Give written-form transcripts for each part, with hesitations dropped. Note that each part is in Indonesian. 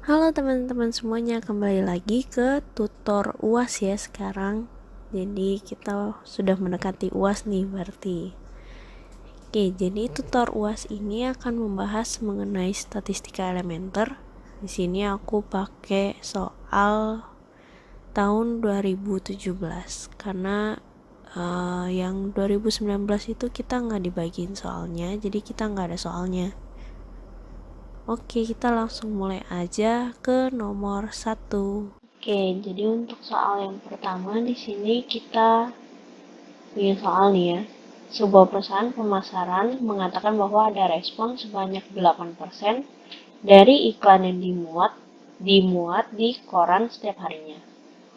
Halo teman-teman semuanya, kembali lagi ke tutor UAS ya sekarang. Jadi kita sudah mendekati UAS nih berarti. Oke, jadi tutor UAS ini akan membahas mengenai statistika elementer. Di sini aku pakai soal tahun 2017 karena yang 2019 itu kita nggak dibagiin soalnya, jadi kita nggak ada soalnya. Oke, kita langsung mulai aja ke nomor 1. Oke, jadi untuk soal yang pertama di sini kita punya soal nih ya. Sebuah perusahaan pemasaran mengatakan bahwa ada respon sebanyak 8% dari iklan yang dimuat di koran setiap harinya.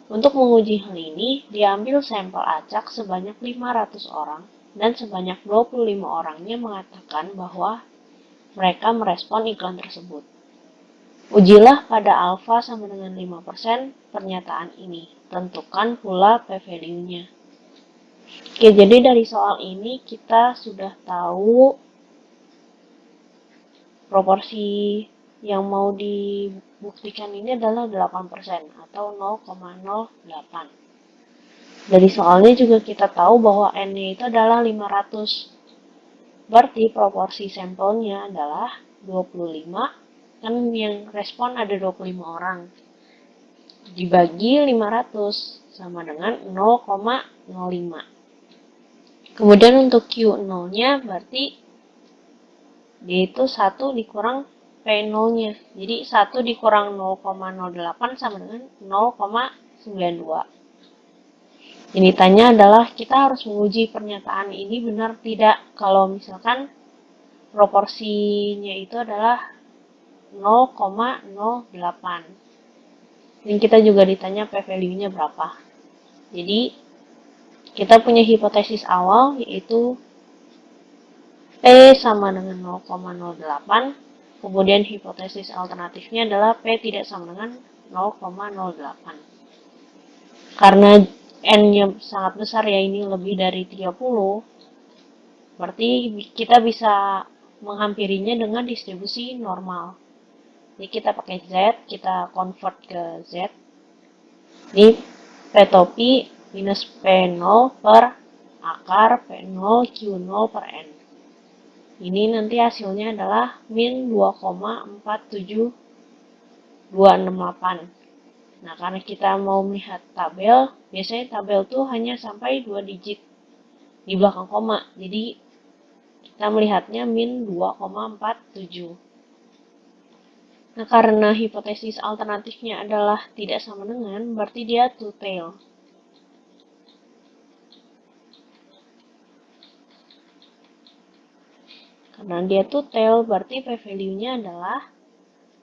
Untuk menguji hal ini, diambil sampel acak sebanyak 500 orang dan sebanyak 25 orangnya mengatakan bahwa mereka merespon iklan tersebut. Ujilah pada alfa sama dengan 5% pernyataan ini. Tentukan pula p-value-nya. Oke, jadi dari soal ini kita sudah tahu proporsi yang mau dibuktikan ini adalah 8% atau 0,08. Dari soalnya juga kita tahu bahwa N-nya itu adalah 500. Berarti proporsi sampelnya adalah 25, kan yang respon ada 25 orang. Dibagi 500 sama dengan 0,05. Kemudian untuk Q0-nya berarti dia itu 1 dikurang P0-nya. Jadi 1 dikurang 0,08 sama dengan 0,92. Yang ditanya adalah kita harus menguji pernyataan ini benar tidak kalau misalkan proporsinya itu adalah 0,08. Dan kita juga ditanya p-value-nya berapa. Jadi kita punya hipotesis awal yaitu P sama dengan 0,08. Kemudian hipotesis alternatifnya adalah P tidak sama dengan 0,08. Karena N-nya sangat besar ya, ini lebih dari 30, berarti kita bisa menghampirinya dengan distribusi normal. Jadi kita pakai Z, kita convert ke Z. Ini P topi minus P0 per akar P0 Q0 per N. Ini nanti hasilnya adalah min 2,47268. Nah, karena kita mau melihat tabel, biasanya tabel tuh hanya sampai 2 digit di belakang koma. Jadi, kita melihatnya min 2,47. Nah, karena hipotesis alternatifnya adalah tidak sama dengan, berarti dia two tail. Karena dia two tail, berarti p-value-nya adalah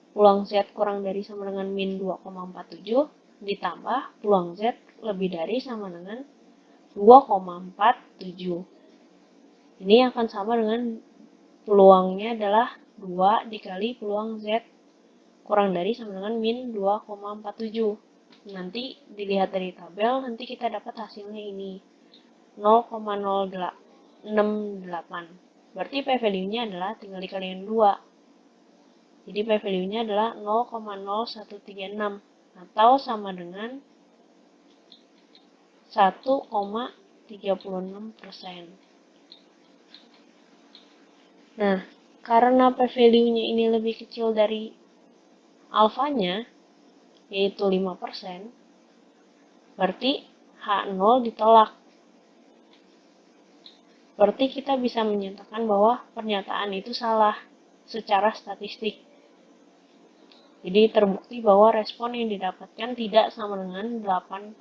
peluang Z kurang dari sama dengan min 2,47 ditambah peluang Z lebih dari sama dengan 2,47. Ini akan sama dengan peluangnya adalah 2 dikali peluang Z kurang dari sama dengan min 2,47. Nanti dilihat dari tabel, nanti kita dapat hasilnya ini 0,068. Berarti p-value-nya adalah tinggal dikalikan 2. Jadi p-value-nya adalah 0,0136 atau sama dengan 1,36%. Nah, karena p-value-nya ini lebih kecil dari alfanya, yaitu 5%, berarti H0 ditolak. Berarti kita bisa menyatakan bahwa pernyataan itu salah secara statistik. Jadi terbukti bahwa respon yang didapatkan tidak sama dengan 8%.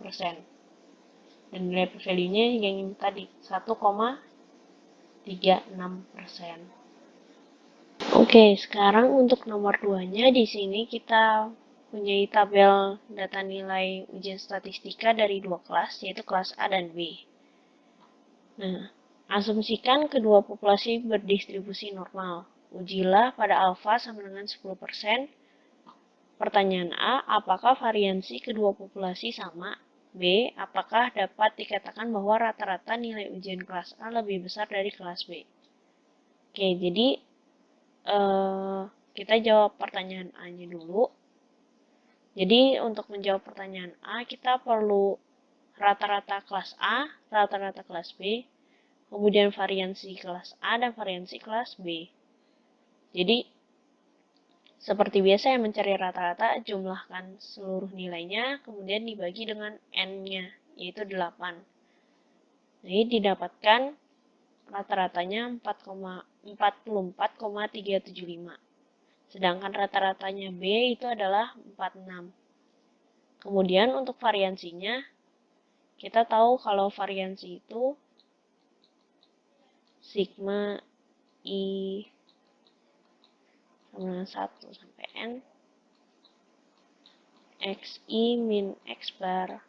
Dan nilai p-value-nya yang tadi 1,36%. Oke, sekarang untuk nomor 2-nya di sini kita punya tabel data nilai ujian statistika dari dua kelas, yaitu kelas A dan B. Nah, asumsikan kedua populasi berdistribusi normal. Ujilah pada alfa sama dengan 10%. Pertanyaan A, apakah variansi kedua populasi sama? B, apakah dapat dikatakan bahwa rata-rata nilai ujian kelas A lebih besar dari kelas B? Oke, jadi kita jawab pertanyaan A-nya dulu. Jadi untuk menjawab pertanyaan A, kita perlu rata-rata kelas A, rata-rata kelas B, kemudian variansi kelas A dan variansi kelas B. Jadi seperti biasa yang mencari rata-rata, jumlahkan seluruh nilainya, kemudian dibagi dengan N-nya, yaitu 8. Jadi didapatkan rata-ratanya 44,375. Sedangkan rata-ratanya B itu adalah 46. Kemudian untuk variansinya, kita tahu kalau variansi itu sigma I sama 1 sampai N XI min X bar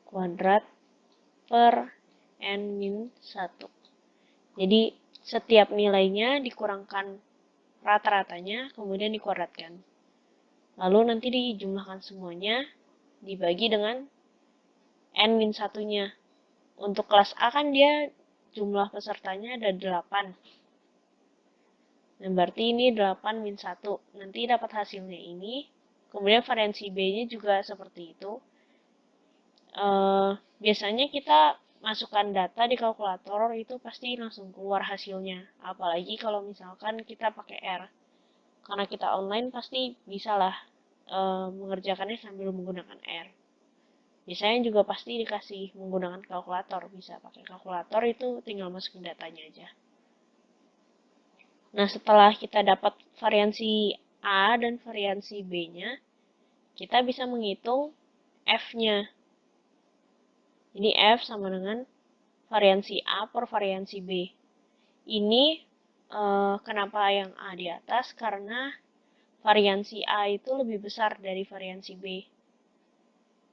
kuadrat per N min 1. Jadi setiap nilainya dikurangkan rata-ratanya, kemudian dikuadratkan. Lalu nanti dijumlahkan semuanya, dibagi dengan N min 1-nya. Untuk kelas A kan dia jumlah pesertanya ada 8. Nah, berarti ini 8 min 1. Nanti dapat hasilnya ini. Kemudian variansi B-nya juga seperti itu. Biasanya kita masukkan data di kalkulator itu pasti langsung keluar hasilnya. Apalagi kalau misalkan kita pakai R. Karena kita online pasti bisalah mengerjakannya sambil menggunakan R. Biasanya juga pasti dikasih menggunakan kalkulator. Bisa pakai kalkulator, itu tinggal masukin datanya aja. Nah, setelah kita dapat variansi A dan variansi B-nya, kita bisa menghitung F-nya. Jadi F sama dengan variansi A per variansi B. Ini kenapa yang A di atas? Karena variansi A itu lebih besar dari variansi B.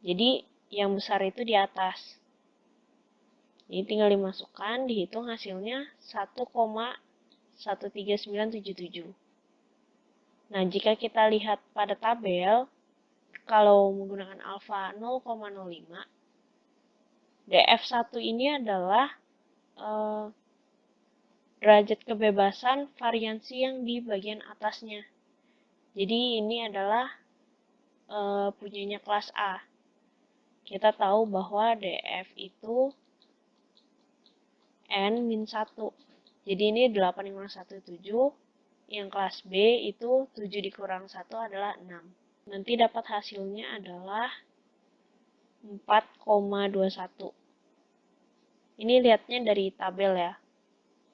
Jadi yang besar itu di atas. Jadi tinggal dimasukkan, dihitung hasilnya 1,13977. Nah, jika kita lihat pada tabel, kalau menggunakan alfa 0,05, DF1 ini adalah derajat kebebasan variansi yang di bagian atasnya. Jadi ini adalah punyanya kelas A. Kita tahu bahwa DF itu N-1. Jadi ini 8 kurang 1, 7. Yang kelas B itu 7 dikurang 1 adalah 6. Nanti dapat hasilnya adalah 4,21. Ini lihatnya dari tabel ya.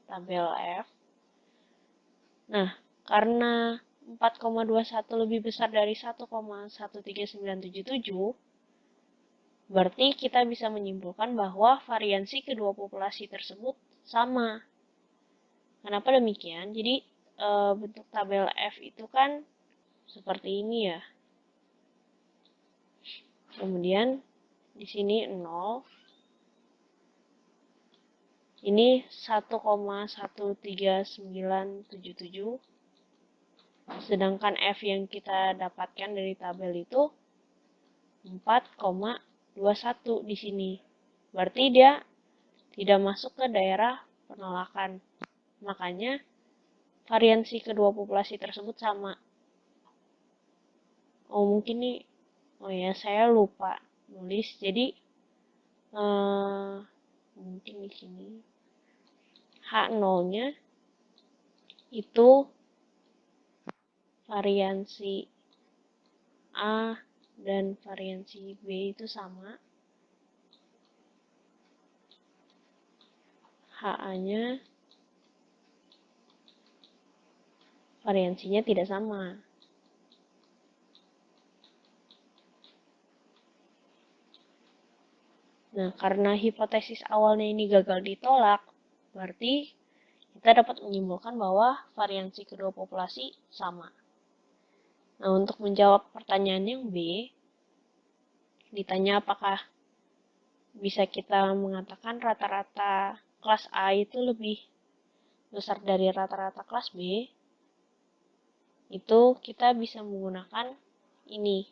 Tabel F. Nah, karena 4,21 lebih besar dari 1,13977, berarti kita bisa menyimpulkan bahwa variansi kedua populasi tersebut sama. Kenapa demikian? Jadi bentuk tabel F itu kan seperti ini ya. Kemudian di sini 0. Ini 1,13977. Sedangkan F yang kita dapatkan dari tabel itu 4,21 di sini. Berarti dia tidak masuk ke daerah penolakan. Makanya variansi kedua populasi tersebut sama. Oh, mungkin nih, oh ya, saya lupa nulis. Jadi mungkin di sini H0-nya itu variansi A dan variansi B itu sama. HA-nya variansinya tidak sama. Nah, karena hipotesis awalnya ini gagal ditolak, berarti kita dapat menyimpulkan bahwa variansi kedua populasi sama. Nah, untuk menjawab pertanyaan yang B, ditanya apakah bisa kita mengatakan rata-rata kelas A itu lebih besar dari rata-rata kelas B, itu kita bisa menggunakan ini.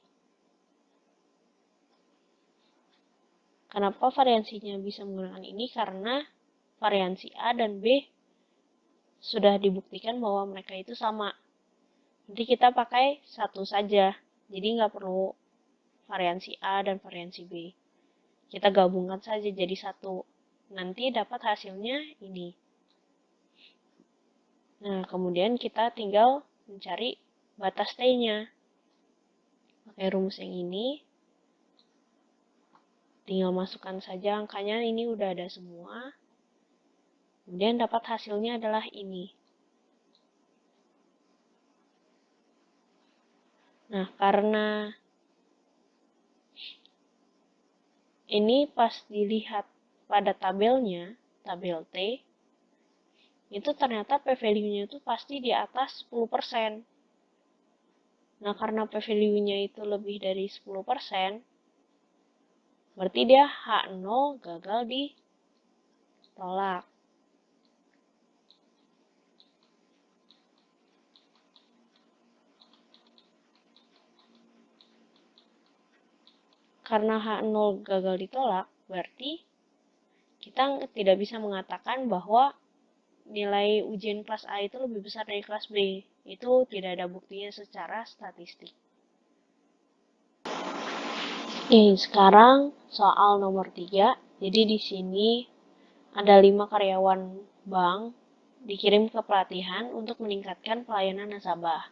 Kenapa variansinya bisa menggunakan ini? Karena variansi A dan B sudah dibuktikan bahwa mereka itu sama. Nanti kita pakai satu saja. Jadi nggak perlu variansi A dan variansi B. Kita gabungkan saja jadi satu. Nanti dapat hasilnya ini. Nah, kemudian kita tinggal mencari batas T-nya. Pakai rumus yang ini. Tinggal masukkan saja angkanya, ini udah ada semua. Kemudian dapat hasilnya adalah ini. Nah, karena ini pas dilihat pada tabelnya, tabel T, itu ternyata p-value-nya itu pasti di atas 10%. Nah, karena p-value-nya itu lebih dari 10%, berarti dia H0 gagal ditolak. Karena H0 gagal ditolak, berarti kita tidak bisa mengatakan bahwa nilai ujian kelas A itu lebih besar dari kelas B. Itu tidak ada buktinya secara statistik. Oke, sekarang soal nomor 3. Jadi di sini ada 5 karyawan bank dikirim ke pelatihan untuk meningkatkan pelayanan nasabah.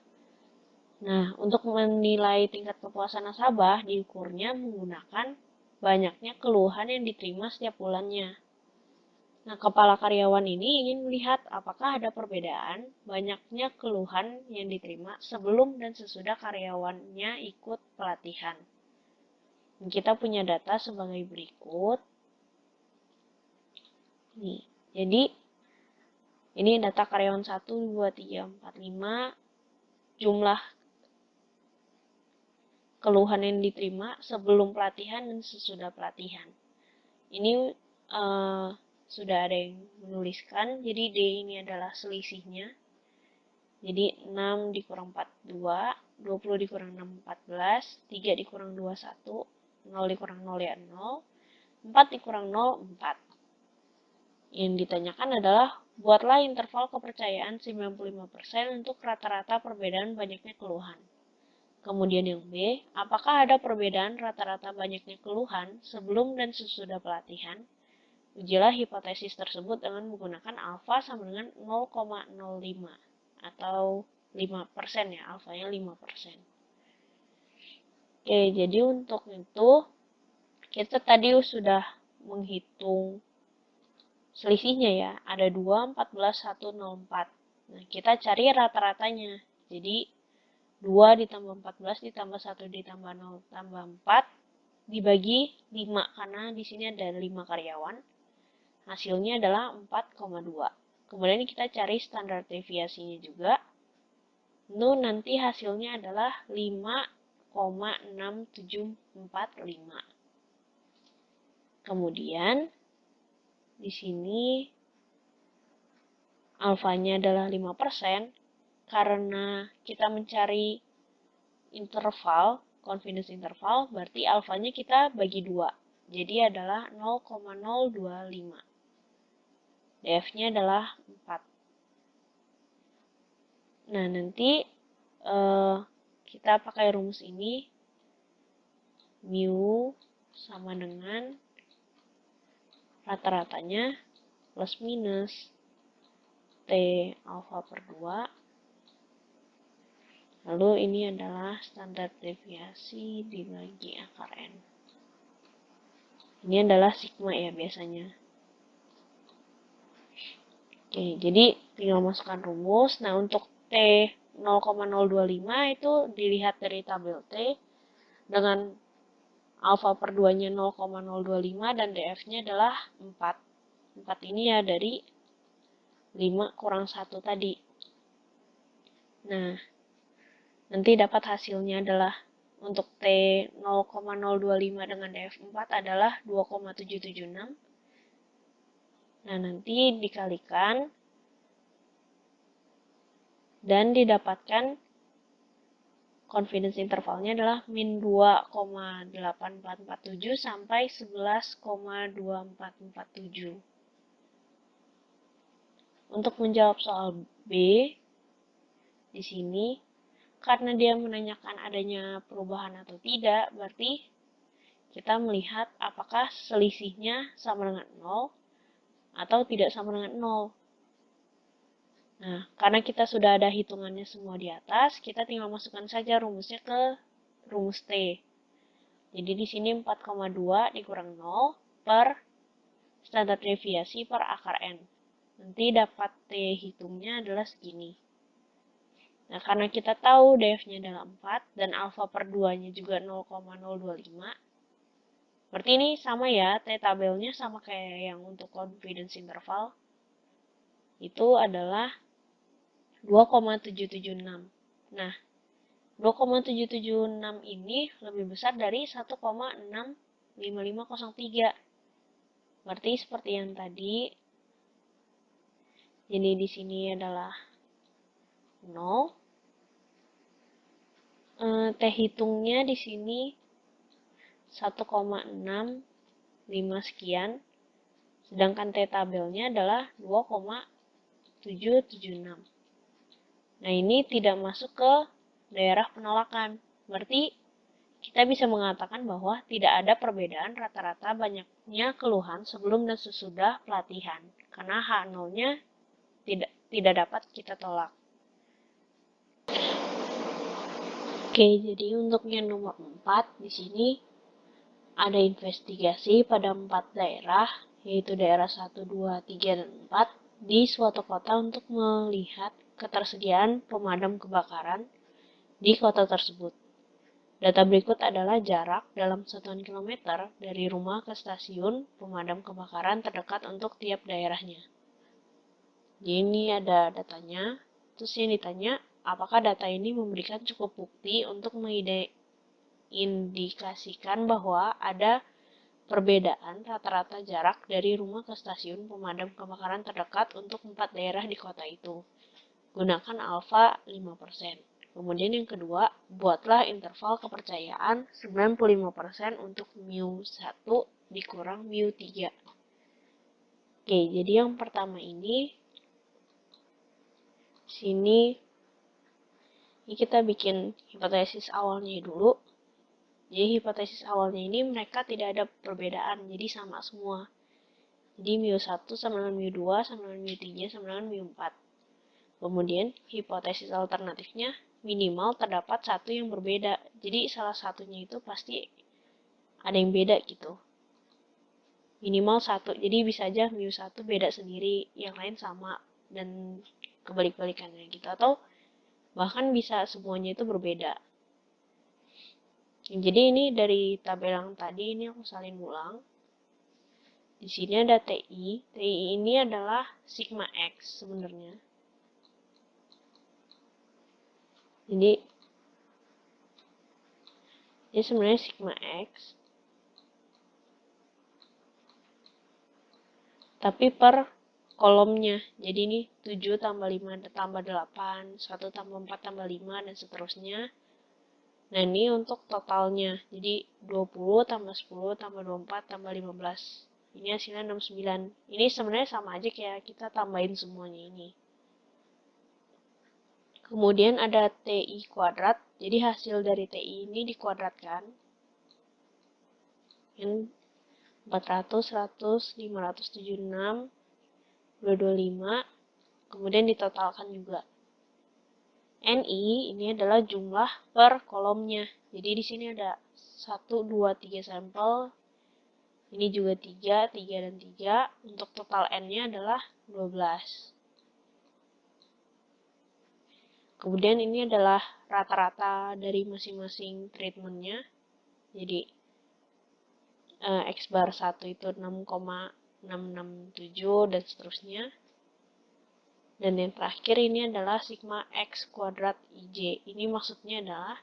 Nah, untuk menilai tingkat kepuasan nasabah diukurnya menggunakan banyaknya keluhan yang diterima setiap bulannya. Nah, kepala karyawan ini ingin melihat apakah ada perbedaan banyaknya keluhan yang diterima sebelum dan sesudah karyawannya ikut pelatihan. Kita punya data sebagai berikut. Nih, jadi ini data karyawan 1, 2, 3, 4, 5, jumlah keluhan yang diterima sebelum pelatihan dan sesudah pelatihan. Ini sudah ada yang menuliskan, jadi D ini adalah selisihnya. Jadi 6 dikurang 42, 20 dikurang 6, 14, 3 dikurang 2, 1, 0 dikurang 0 ya 0, 4 dikurang 0, 4. Yang ditanyakan adalah, buatlah interval kepercayaan 95% untuk rata-rata perbedaan banyaknya keluhan. Kemudian yang B, apakah ada perbedaan rata-rata banyaknya keluhan sebelum dan sesudah pelatihan? Ujilah hipotesis tersebut dengan menggunakan alfa sama dengan 0,05 atau 5% ya, alfanya 5%. Oke, jadi untuk itu kita tadi sudah menghitung selisihnya ya, ada 2, 14, 1, 0, 4. Nah, kita cari rata-ratanya. Jadi 2 ditambah 14 ditambah 1 ditambah 0 tambah 4 dibagi 5 karena di sini ada 5 karyawan. Hasilnya adalah 4,2. Kemudian kita cari standar deviasinya juga. Itu nanti hasilnya adalah 5,6745. Kemudian di sini alfanya adalah 5%. Karena kita mencari interval, confidence interval, berarti alfanya kita bagi 2. Jadi adalah 0,025. DF-nya adalah 4. Nah, nanti kita pakai rumus ini. Mu sama dengan rata-ratanya plus minus T alfa per 2. Lalu ini adalah standar deviasi dibagi akar N. Ini adalah sigma ya biasanya. Oke, jadi tinggal masukkan rumus. Nah, untuk T 0,025 itu dilihat dari tabel T dengan alfa per 2-nya 0,025 dan DF-nya adalah 4. 4 ini ya dari 5 kurang 1 tadi. Nah, nanti dapat hasilnya adalah untuk T 0,025 dengan DF4 adalah 2,776. Nah, nanti dikalikan dan didapatkan confidence intervalnya adalah min 2,8447 sampai 11,2447. Untuk menjawab soal B, di sini karena dia menanyakan adanya perubahan atau tidak, berarti kita melihat apakah selisihnya sama dengan 0 atau tidak sama dengan 0. Nah, karena kita sudah ada hitungannya semua di atas, kita tinggal masukkan saja rumusnya ke rumus T. Jadi di sini 4,2 dikurang 0 per standar deviasi per akar N. Nanti dapat T hitungnya adalah segini. Nah, karena kita tahu df-nya adalah 4 dan alfa per 2-nya juga 0,025, berarti ini sama ya, T tabelnya sama kayak yang untuk confidence interval. Itu adalah 2,776. Nah, 2,776 ini lebih besar dari 1,65503. Berarti seperti yang tadi. Jadi di sini adalah 0. T hitungnya di sini 1,65 sekian. Sedangkan T tabelnya adalah 2,776. Nah, ini tidak masuk ke daerah penolakan. Berarti kita bisa mengatakan bahwa tidak ada perbedaan rata-rata banyaknya keluhan sebelum dan sesudah pelatihan. Karena H0-nya tidak dapat kita tolak. Oke, jadi untuk yang nomor 4 di sini ada investigasi pada 4 daerah, yaitu daerah 1, 2, 3, dan 4 di suatu kota untuk melihat ketersediaan pemadam kebakaran di kota tersebut. Data berikut adalah jarak dalam satuan kilometer dari rumah ke stasiun pemadam kebakaran terdekat untuk tiap daerahnya. Jadi ini ada datanya, terus yang ditanya, apakah data ini memberikan cukup bukti untuk mengindikasikan bahwa ada perbedaan rata-rata jarak dari rumah ke stasiun pemadam kebakaran terdekat untuk 4 daerah di kota itu. Gunakan alfa 5%. Kemudian yang kedua, buatlah interval kepercayaan 95% untuk mu1 dikurang mu3. Oke, jadi yang pertama ini, sini kita bikin hipotesis awalnya dulu. Jadi hipotesis awalnya ini mereka tidak ada perbedaan, jadi sama semua. Jadi mu1 sama dengan mu2 sama dengan mu3 sama dengan mu4. Kemudian hipotesis alternatifnya minimal terdapat satu yang berbeda. Jadi salah satunya itu pasti ada yang beda gitu. Minimal satu. Jadi bisa aja mu1 beda sendiri, yang lain sama, dan kebalik-balikannya gitu. Atau bahkan bisa semuanya itu berbeda. Jadi ini dari tabel yang tadi ini aku salin ulang. Di sini ada TI. TI ini adalah sigma X sebenarnya. Jadi sebenarnya sigma X. Tapi per kolomnya. Jadi ini 7 tambah 5 tambah 8, 1 tambah 4 tambah 5, dan seterusnya. Nah, ini untuk totalnya. Jadi 20 tambah 10 tambah 24 tambah 15. Ini hasilnya 69. Ini sebenarnya sama aja kayak kita tambahin semuanya ini. Kemudian ada TI kuadrat. Jadi hasil dari TI ini dikuadratkan. Yang 400, 100, 576, 225, kemudian ditotalkan juga. NI ini adalah jumlah per kolomnya. Jadi di sini ada 1, 2, 3 sampel. Ini juga 3, 3, dan 3. Untuk total N-nya adalah 12. Kemudian ini adalah rata-rata dari masing-masing treatmentnya. Jadi X bar 1 itu 6,667 dan seterusnya. Dan yang terakhir ini adalah sigma X kuadrat IJ. Ini maksudnya adalah,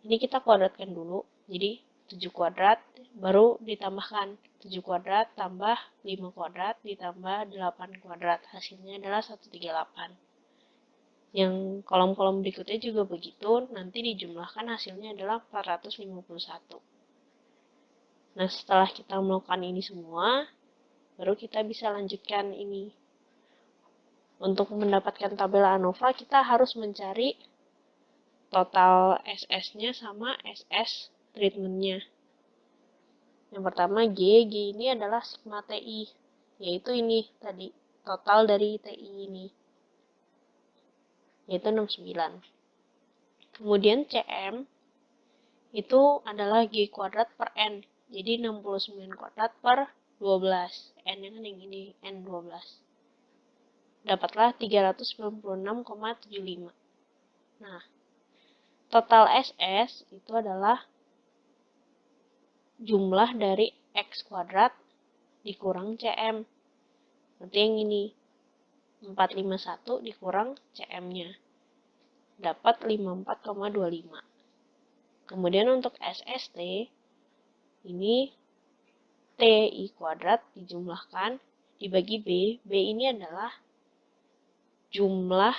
ini kita kuadratkan dulu. Jadi 7 kuadrat baru ditambahkan 7 kuadrat tambah 5 kuadrat ditambah 8 kuadrat. Hasilnya adalah 138. Yang kolom-kolom berikutnya juga begitu, nanti dijumlahkan hasilnya adalah 451. Nah, setelah kita melakukan ini semua, baru kita bisa lanjutkan ini. Untuk mendapatkan tabel ANOVA, kita harus mencari total SS-nya sama SS treatment-nya. Yang pertama G ini adalah sigma TI, yaitu ini tadi, total dari TI ini, yaitu 69. Kemudian CM itu adalah G kuadrat per N, jadi 69 kuadrat per 12. N-nya kan yang ini, N12. Dapatlah 396,75. Nah, total SS itu adalah jumlah dari X kuadrat dikurang CM. Berarti yang ini, 451 dikurang CM-nya. Dapat 54,25. Kemudian untuk SST, ini TI kuadrat dijumlahkan dibagi B. B ini adalah jumlah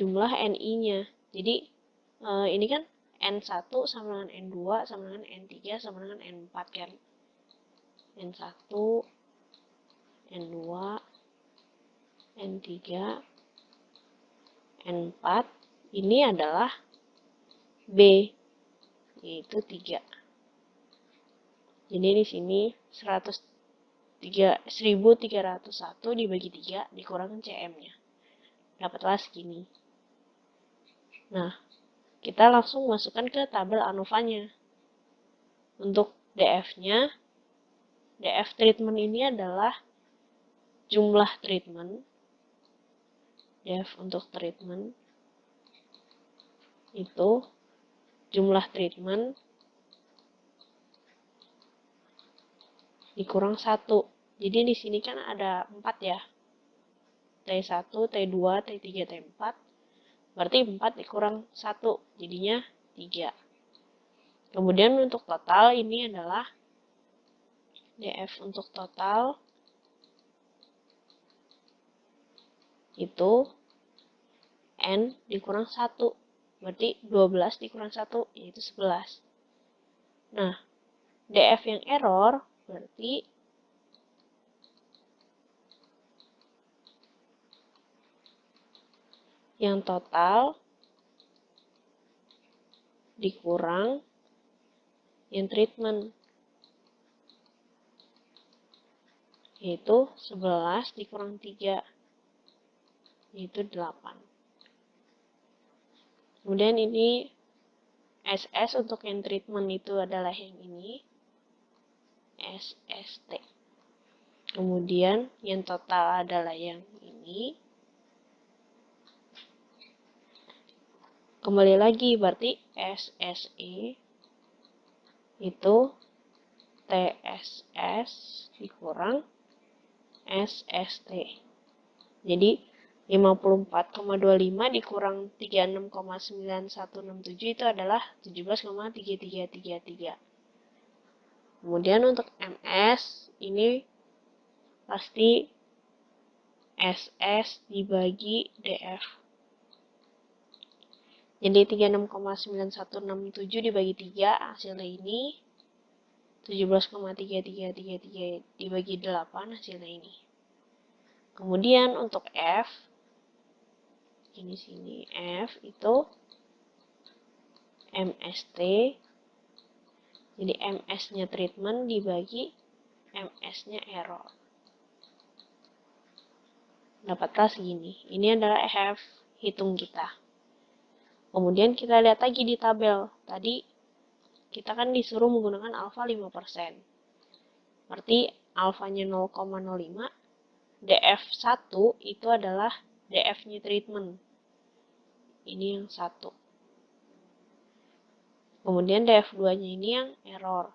NI-nya. Jadi ini kan N1 sama dengan N2 sama dengan N3 sama dengan N4 kan. N1, N2, N3, N4 ini adalah B, yaitu 3. Jadi di sini 1301 dibagi 3 dikurangkan CM-nya. Dapatlah segini. Nah, kita langsung masukkan ke tabel ANOVA-nya. Untuk DF-nya, DF treatment ini adalah jumlah treatment. DF untuk treatment itu jumlah treatment dikurang 1. Jadi di sini kan ada 4 ya. T1, T2, T3, T4. Berarti 4 dikurang 1, jadinya 3. Kemudian untuk total ini adalah DF untuk total itu N dikurang 1. Berarti 12 dikurang 1, yaitu 11. Nah, DF yang error berarti yang total dikurang yang treatment, yaitu 11 dikurang 3, yaitu 8. Kemudian ini SS untuk yang treatment itu adalah yang ini, SST. Kemudian yang total adalah yang ini. Kembali lagi, berarti SSE itu TSS dikurang SST. Jadi 54,25 dikurang 36,9167 itu adalah 17,3333. Kemudian untuk MS ini pasti SS dibagi DF. Jadi 36,9167 dibagi 3 hasilnya ini 17,3333 dibagi 8 hasilnya ini. Kemudian untuk F ini sini F itu MST. Jadi MS-nya treatment dibagi MS-nya error. Dapatlah segini. Ini adalah F hitung kita. Kemudian kita lihat lagi di tabel. Tadi kita kan disuruh menggunakan alfa 5%. Berarti alfanya 0,05. DF1 itu adalah DF-nya treatment. Ini yang 1. Kemudian DF2-nya ini yang error.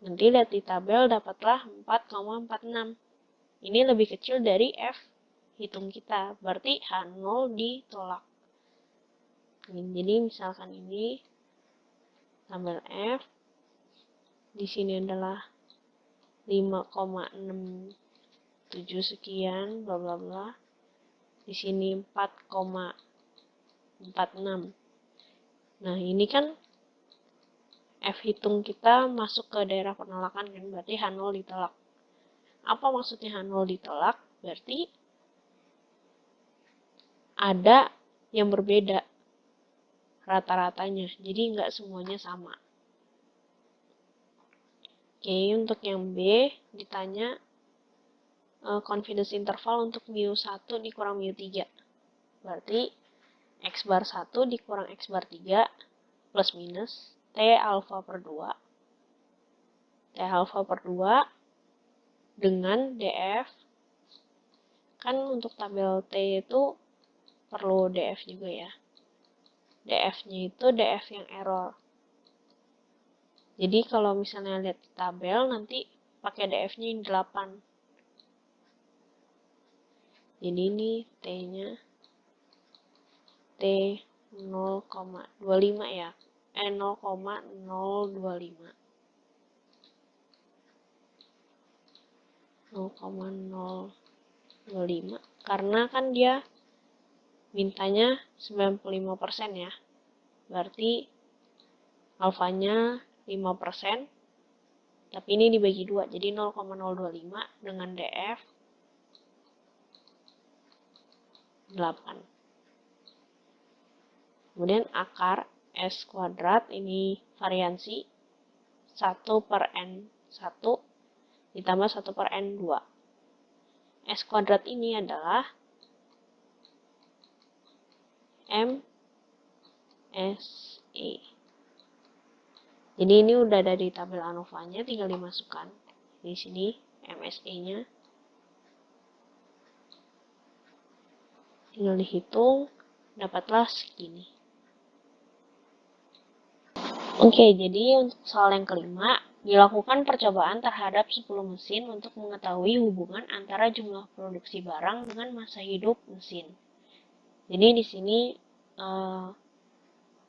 Nanti lihat di tabel dapatlah 4,46. Ini lebih kecil dari F hitung kita. Berarti H0 ditolak. Jadi misalkan ini tabel F. Di sini adalah 5,67 sekian bla bla bla. Di sini 4,46. Nah, ini kan F hitung kita masuk ke daerah penolakan kan, berarti H0 ditolak. Apa maksudnya 0 ditolak? Berarti ada yang berbeda rata-ratanya, jadi nggak semuanya sama. Oke, untuk yang B ditanya confidence interval untuk mu1 dikurang mu3. Berarti X bar 1 dikurang X bar 3 plus minus T alpha per 2. T alpha per 2 dengan DF. Kan untuk tabel T itu perlu DF juga ya. DF-nya itu DF yang error. Jadi kalau misalnya lihat di tabel nanti pakai DF-nya yang 8. Jadi ini T-nya T 0,25 ya. 0,025. 0,025 karena kan dia mintanya 95% ya. Berarti alfanya 5%. Tapi ini dibagi 2, jadi 0,025 dengan DF 8. Kemudian akar S kuadrat ini variansi 1 per N1 ditambah 1 per N2. S kuadrat ini adalah MSE. Jadi ini udah ada di tabel ANOVA-nya, tinggal dimasukkan. Di sini MSE-nya. Tinggal dihitung, dapatlah segini. Oke, jadi untuk soal yang kelima, dilakukan percobaan terhadap 10 mesin untuk mengetahui hubungan antara jumlah produksi barang dengan masa hidup mesin. Jadi di sini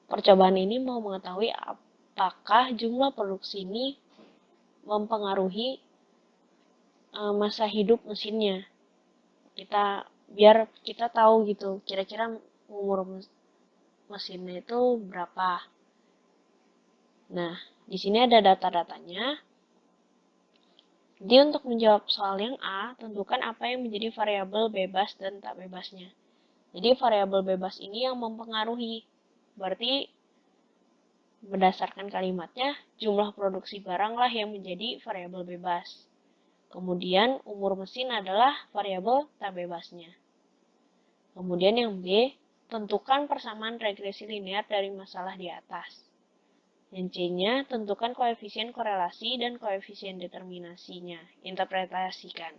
percobaan ini mau mengetahui apakah jumlah produksi ini mempengaruhi masa hidup mesinnya. Biar kita tahu gitu, kira-kira umur mesinnya itu berapa. Nah, di sini ada data-datanya. Jadi untuk menjawab soal yang A, tentukan apa yang menjadi variabel bebas dan tak bebasnya. Jadi variabel bebas ini yang mempengaruhi. Berarti berdasarkan kalimatnya, jumlah produksi baranglah yang menjadi variabel bebas. Kemudian umur mesin adalah variabel tak bebasnya. Kemudian yang B, tentukan persamaan regresi linear dari masalah di atas. Yang C-nya, tentukan koefisien korelasi dan koefisien determinasinya. Interpretasikan.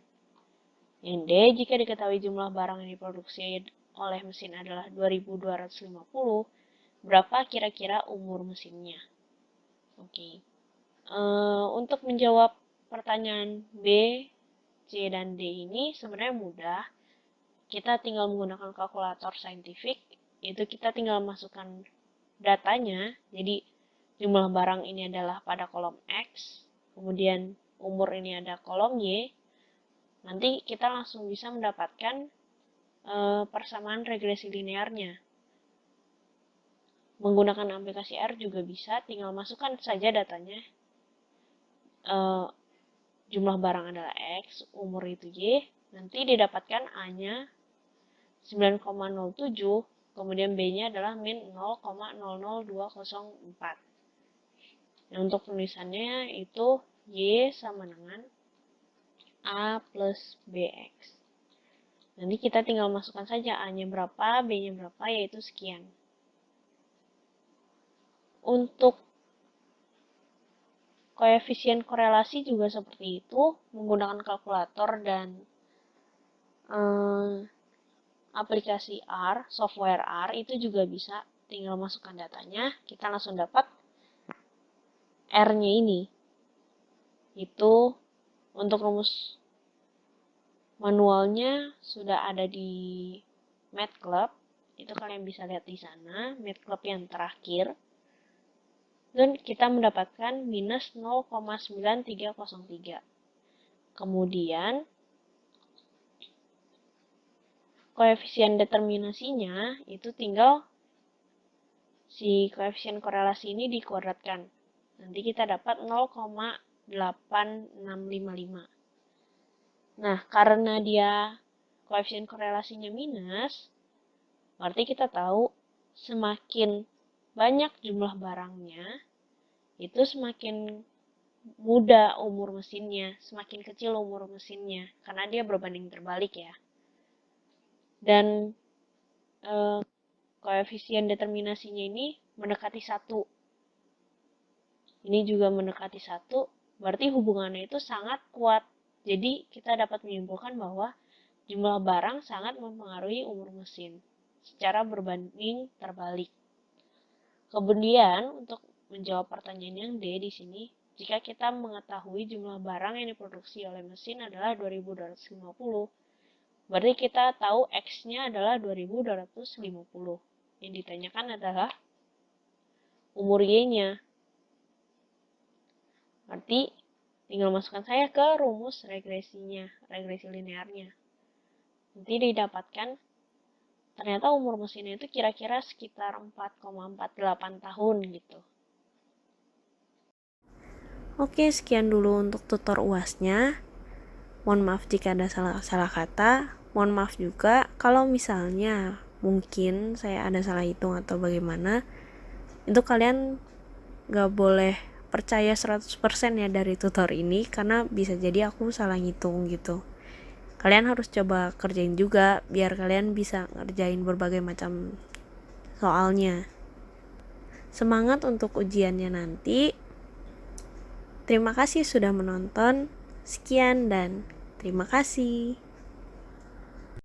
Yang D, jika diketahui jumlah barang yang diproduksi oleh mesin adalah 2250, berapa kira-kira umur mesinnya? Oke. Untuk menjawab pertanyaan B, C, dan D ini sebenarnya mudah. Kita tinggal menggunakan kalkulator saintifik, itu kita tinggal masukkan datanya. Jadi jumlah barang ini adalah pada kolom X, kemudian umur ini ada kolom Y. Nanti kita langsung bisa mendapatkan persamaan regresi linearnya. Menggunakan aplikasi R juga bisa, tinggal masukkan saja datanya. Jumlah barang adalah X, umur itu Y, nanti didapatkan A-nya 9,07, kemudian B-nya adalah min 0,00204. Nah, untuk penulisannya itu Y sama dengan A plus BX. Nanti kita tinggal masukkan saja A-nya berapa, B-nya berapa, yaitu sekian. Untuk koefisien korelasi juga seperti itu, menggunakan kalkulator dan aplikasi R, software R, itu juga bisa. Tinggal masukkan datanya, kita langsung dapat R-nya ini. Itu untuk rumus manualnya sudah ada di MATLAB. Itu kalian bisa lihat di sana, MATLAB yang terakhir. Dan kita mendapatkan minus 0,9303. Kemudian, koefisien determinasinya itu tinggal si koefisien korelasi ini dikuadratkan. Nanti kita dapat 0,8655. Nah, karena dia koefisien korelasinya minus, berarti kita tahu semakin banyak jumlah barangnya, itu semakin muda umur mesinnya, semakin kecil umur mesinnya, karena dia berbanding terbalik ya. Dan koefisien determinasinya ini mendekati 1. Ini juga mendekati 1, berarti hubungannya itu sangat kuat. Jadi kita dapat menyimpulkan bahwa jumlah barang sangat mempengaruhi umur mesin secara berbanding terbalik. Kemudian untuk menjawab pertanyaan yang D di sini, jika kita mengetahui jumlah barang yang diproduksi oleh mesin adalah 2250, berarti kita tahu X-nya adalah 2250. Yang ditanyakan adalah umur Y-nya. Berarti tinggal masukkan saya ke rumus regresinya, regresi linearnya. Nanti didapatkan ternyata umur mesinnya itu kira-kira sekitar 4,48 tahun gitu. Oke, sekian dulu untuk tutor UAS-nya. Mohon maaf jika ada salah kata. Mohon maaf juga kalau misalnya mungkin saya ada salah hitung atau bagaimana. Itu kalian gak boleh percaya 100% ya dari tutor ini, karena bisa jadi aku salah ngitung gitu. Kalian harus coba kerjain juga biar kalian bisa ngerjain berbagai macam soalnya. Semangat untuk ujiannya nanti. Terima kasih sudah menonton. Sekian dan terima kasih.